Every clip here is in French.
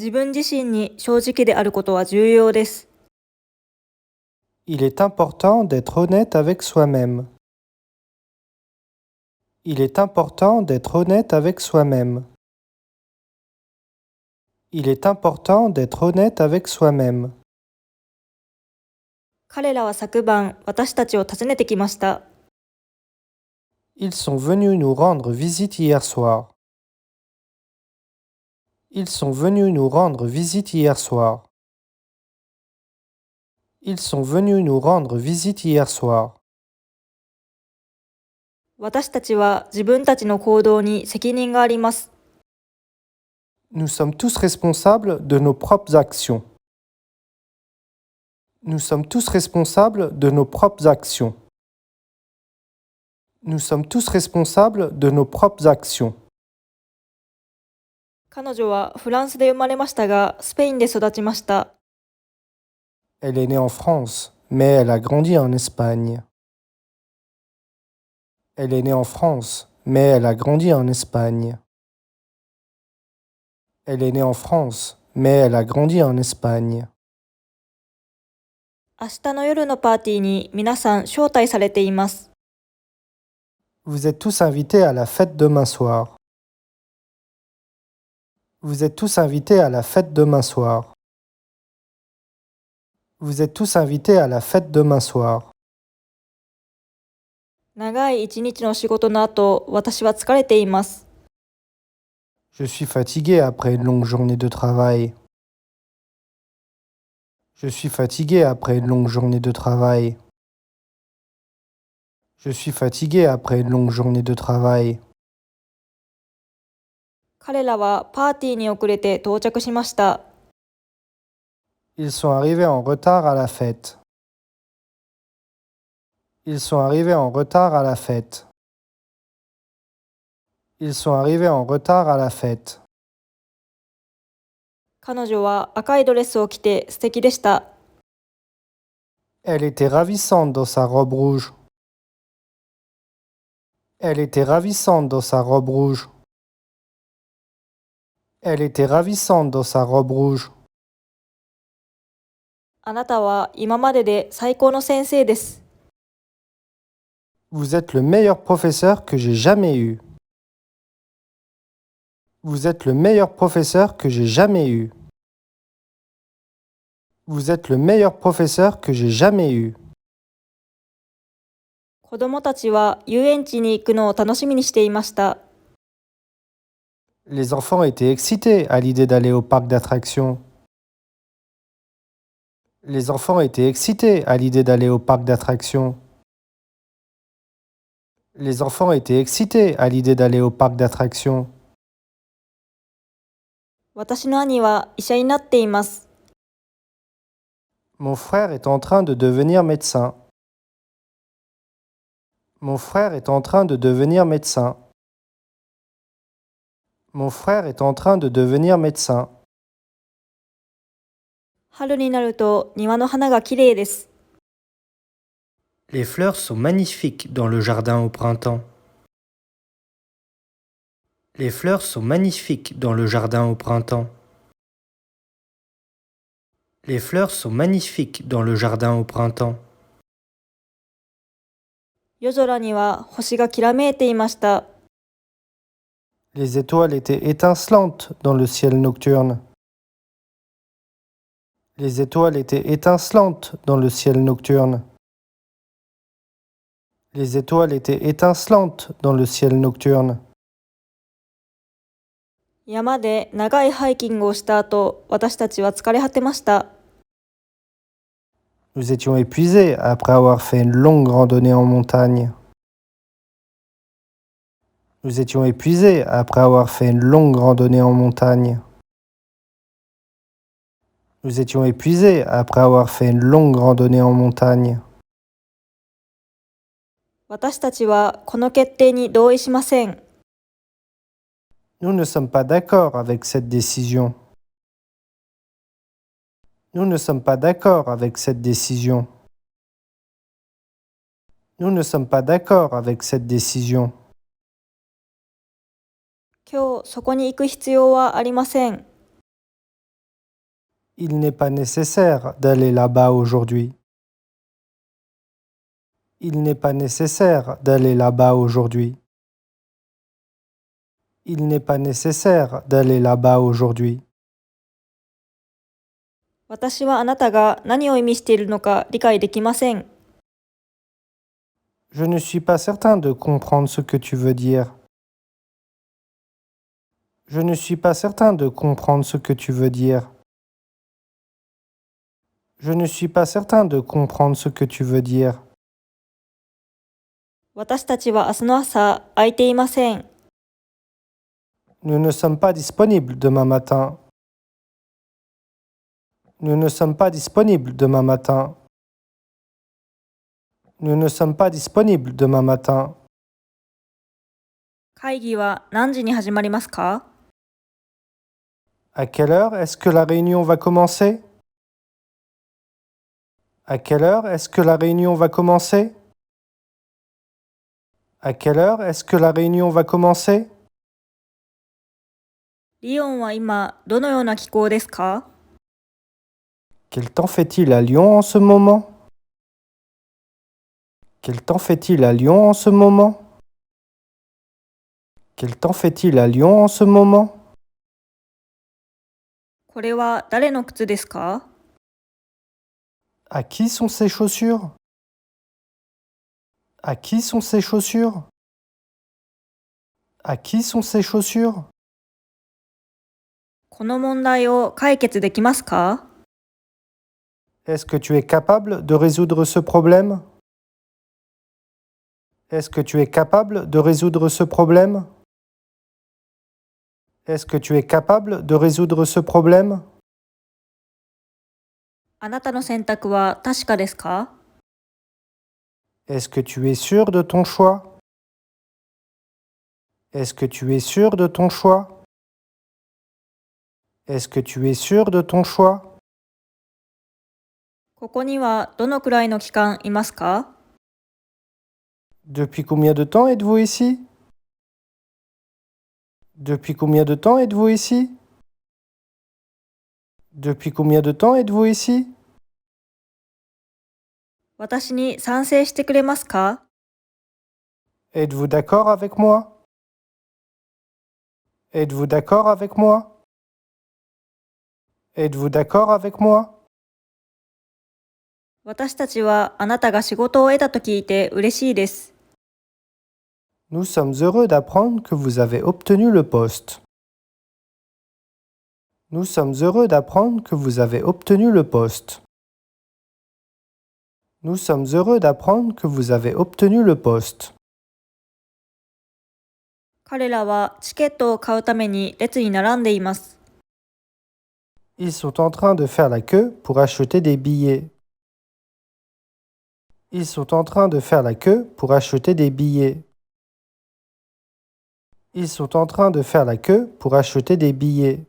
自分自身に正直であることは重要です。Il est important d'être honnête avec soi-même. Il est important d'être honnête avec soi-même. Il est important d'être honnête avec soi-même. 彼らは昨晩、私たちを訪ねてきました。Ils sont venus nous rendre visite hier soir. Ils sont venus nous rendre visite hier soir. Ils sont venus nous rendre visite hier soir. 私たちは自分たちの行動に責任があります。Nous sommes tous responsables de nos propres actions. Nous sommes tous responsables de nos propres actions. Nous sommes tous responsables de nos propres actions. 彼女はフランスで生まれましたが、スペインで育ちました。Elle est née en France, mais elle a grandi en Espagne. Elle est née en France, mais elle a grandi en Espagne. Elle est née en France, mais elle a grandi en Espagne. 明日の夜のパーティーに皆さん招待されています。Vous êtes tous invités à la fête demain soir. Vous êtes tous invités à la fête demain soir. Vous êtes tous invités à la fête demain soir. 長い一日の仕事の後、私は疲れています。Je suis fatigué après une longue journée de travail. Je suis fatigué après une longue journée de travail. Je suis fatigué après une longue journée de travail. 彼らはパーティーに遅れて到着しました。Ils sont arrivés en retard à la fête. Ils sont arrivés en retard à la fête. Ils sont arrivés en retard à la fête. 彼女は赤いドレスを着て素敵でした。Elle était ravissante dans sa robe rouge. Elle était ravissante dans sa robe rouge. Elle était ravissante dans sa robe rouge. あなたは今までで最高の先生です。Vous êtes le meilleur professeur que j'ai jamais eu. Vous êtes le meilleur professeur que j'ai jamais eu. Vous êtes le meilleur professeur que j'ai jamais eu. 子供たちは遊園地に行くのを楽しみにしていました。Les enfants étaient excités à l'idée d'aller au parc d'attractions. Les enfants étaient excités à l'idée d'aller au parc d'attractions. Les enfants étaient excités à l'idée d'aller au parc d'attractions. 私の兄は医者になっています。Mon frère est en train de devenir médecin. Mon frère est en train de devenir médecin. Mon frère est en train de devenir médecin. 春になると庭の花がきれいです。Les fleurs sont magnifiques dans le jardin au printemps. Les fleurs sont magnifiques dans le jardin au printemps. Les fleurs sont magnifiques dans le jardin au printemps. 夜空には星がきらめいていました。Les étoiles étaient étincelantes dans le ciel nocturne. Les étoiles étaient étincelantes dans le ciel nocturne. Les étoiles étaient étincelantes dans le ciel nocturne. 山で長いハイキングをした後、私たちは疲れ果てました。Nous étions épuisés après avoir fait une longue randonnée en montagne. Nous étions épuisés après avoir fait une longue randonnée en montagne. Nous étions épuisés après avoir fait une longue randonnée en montagne. 私たちはこの決定に同意しません。Nous ne sommes pas d'accord avec cette décision. Nous ne sommes pas d'accord avec cette décision. Nous ne sommes pas d'accord avec cette décision. 今日そこに行く必要はありません。Il n'est pas nécessaire d'aller là-bas aujourd'hui. Il n'est pas nécessaire d'aller là-bas aujourd'hui. Il n'est pas nécessaire d'aller là-bas aujourd'hui. 私はあなたが何を意味しているのか理解できません。Je ne suis pas certain de comprendre ce que tu veux dire. Je ne suis pas certain de comprendre ce que tu veux dire. Je ne suis pas certain de comprendre ce que tu veux dire. 私たちは明日の朝空いていません。Nous ne sommes pas disponibles demain matin. Nous ne sommes pas disponibles demain matin. Nous ne sommes pas disponibles demain matin. 会議は何時に始まりますか？ À quelle heure est-ce que la réunion va commencer? À quelle heure est-ce que la réunion va commencer? À quelle heure est-ce que la réunion va commencer? リヨンは今どのような気候ですか？ Quel temps fait-il à Lyon en ce moment? Quel temps fait-il à Lyon en ce moment? Quel temps fait-il à Lyon en ce moment? これは誰の靴ですか？ À qui sont ces chaussures? À qui sont ces chaussures? À qui sont ces chaussures? この問題を解決できますか？ Est-ce que tu es capable de résoudre ce problème? Est-ce que tu es capable de résoudre ce problème? Est-ce que tu es capable de résoudre ce problème? あなたの選択は確かですか？ Est-ce que tu es sûr de ton choix? Est-ce que tu es sûr de ton choix? Est-ce que tu es sûr de ton choix? ここにはどのくらいの期間いますか？ Depuis combien de temps êtes-vous ici? Depuis combien de temps êtes-vous ici? Depuis combien de temps êtes-vous ici? 私に賛成してくれますか？ Êtes-vous d'accord avec moi? Êtes-vous d'accord avec moi? Êtes-vous d'accord avec moi? 私たちはあなたが仕事を得たと聞いて嬉しいです。Nous sommes heureux d'apprendre que vous avez obtenu le poste. Nous sommes heureux d'apprendre que vous avez obtenu le poste. Nous sommes heureux d'apprendre que vous avez obtenu le poste. 彼らはチケットを買うために列に並んでいます。Ils sont en train de faire la queue pour acheter des billets. Ils sont en train de faire la queue pour acheter des billets. Ils sont en train de faire la queue pour acheter des billets.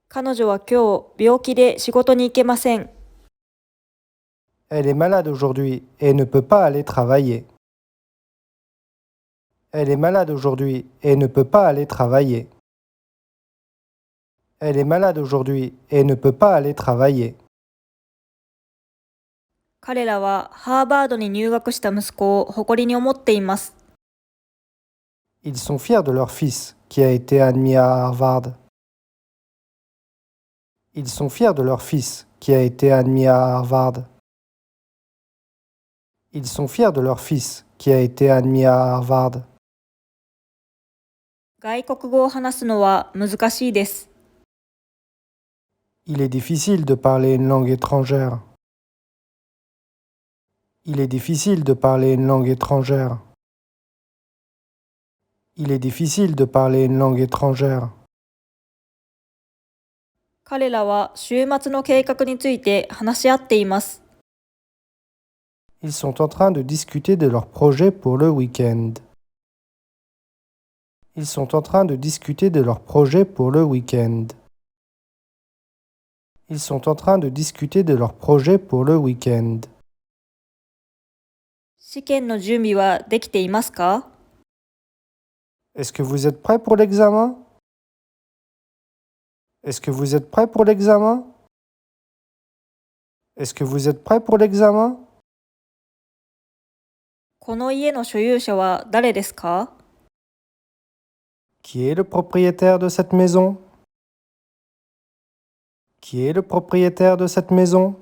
彼女は今日病気で仕事に行けません。Elle est malade aujourd'hui et ne peut pas aller travailler. Elle est malade aujourd'hui et ne peut pas aller travailler. Elle est malade aujourd'hui et ne peut pas aller travailler. 彼らはハーバードに入学した息子を誇りに思っています。Ils sont fiers de leur fils qui a été admis à Harvard. Ils sont fiers de leur fils qui a été admis à Harvard. Ils sont fiers de leur fils qui a été admis à Harvard. 外国語を話すのは難しいです。Il est difficile de parler une langue étrangère. Il est difficile de parler une langue étrangère. Il est difficile de parler une langue étrangère. 彼らは週末の計画について話し合っています。Ils sont en train de discuter de leur projet pour le week-end. Ils sont en train de discuter de leur projet pour le week-end. Ils sont en train de discuter de leur projet pour le week-end. 試験の準備はできていますか？ Est-ce que vous êtes prêt pour l'examen? Est-ce que vous êtes prêt pour l'examen? Est-ce que vous êtes prêt pour l'examen? この家の所有者は誰ですか？ Qui est le propriétaire de cette maison? Qui est le propriétaire de cette maison?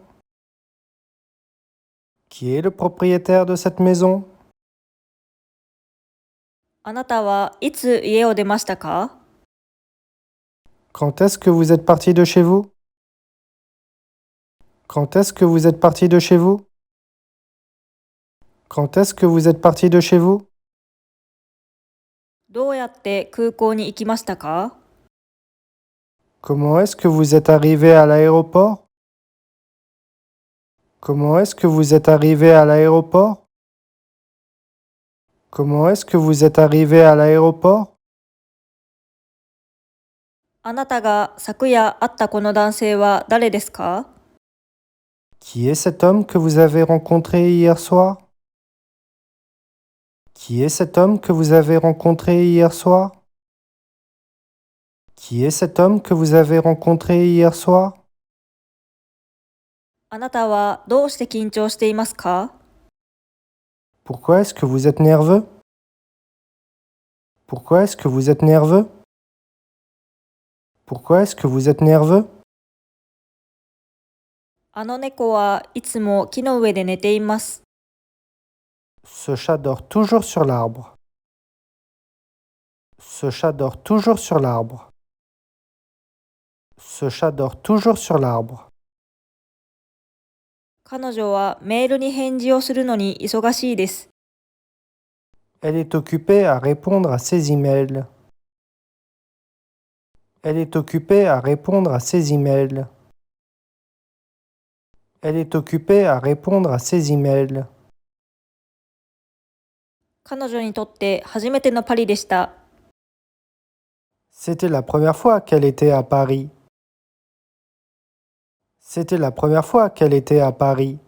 Qui est le propriétaire de cette maison? あなたはいつ家を出ましたか？ Quand est-ce que vous êtes parti de chez vous? Quand est-ce que vous êtes parti de chez vous? Quand est-ce que vous êtes parti de chez vous? どうやって空港に行きましたか？ Comment est-ce que vous êtes arrivé à l'aéroport? Comment est-ce que vous êtes arrivé à l'aéroport? Comment est-ce que vous êtes arrivé à l'aéroport? あなたが昨夜会ったこの男性は誰ですか？ Qui est cet homme que vous avez rencontré hier soir? Qui est cet homme que vous avez rencontré hier soir? Qui est cet homme que vous avez rencontré hier soir? あなたはどうして緊張していますか？ Pourquoi est-ce que vous êtes nerveux? Pourquoi est-ce que vous êtes nerveux? Pourquoi est-ce que vous êtes nerveux? あの猫はいつも木の上で寝ています。Ce chat dort toujours sur l'arbre. Ce chat dort toujours sur l'arbre. Ce chat dort toujours sur l'arbre. 彼女はメールに返事をするのに忙しいです。Elle est occupée à répondre à ses emails. Elle est occupée à répondre à ses emails. Elle est occupée à répondre à ses emails. 彼女にとって初めてのパリでした。C'était la première fois qu'elle était à Paris. C'était la première fois qu'elle était à Paris.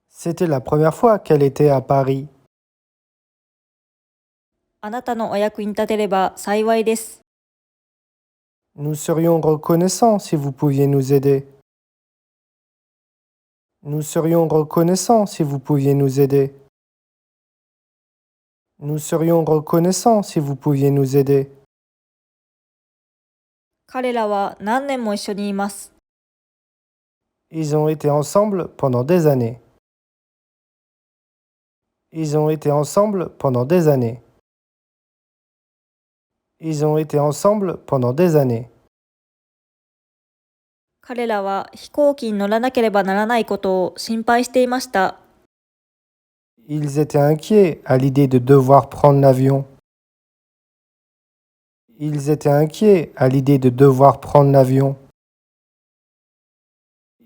C'était la première fois qu'elle était à Paris. あなたのお役に立てれば幸いです。Nous serions reconnaissants si vous pouviez nous aider. Nous serions reconnaissants si vous pouviez nous aider. Nous serions reconnaissants si vous pouviez nous aider. 彼らは何年も一緒にいます。Ils ont été ensemble pendant des années. Ils ont été ensemble pendant des années. Ils ont été ensemble pendant des années. 彼らは飛行機に乗らなければならないことを心配していました。Ils étaient inquiets à l'idée de devoir prendre l'avion. Ils étaient inquiets à l'idée de devoir prendre l'avion.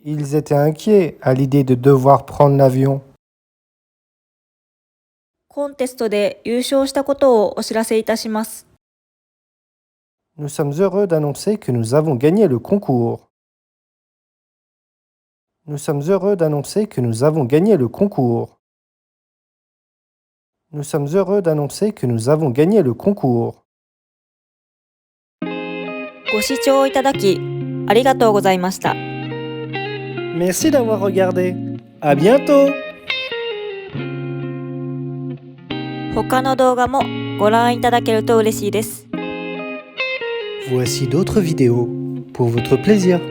Ils étaient inquiets à l'idée de devoir prendre l'avion. コンテストで優勝したことをお知らせいたします。Nous sommes heureux d'annoncer que nous avons gagné le concours. Nous sommes heureux d'annoncer que nous avons gagné le concours. Nous sommes heureux d'annoncer que nous avons gagné le concours. ご視聴いただきありがとうございました。Merci d'avoir regardé. À bientôt! 他の動画もご覧いただけると嬉しいです。 Voici d'autres vidéos pour votre plaisir.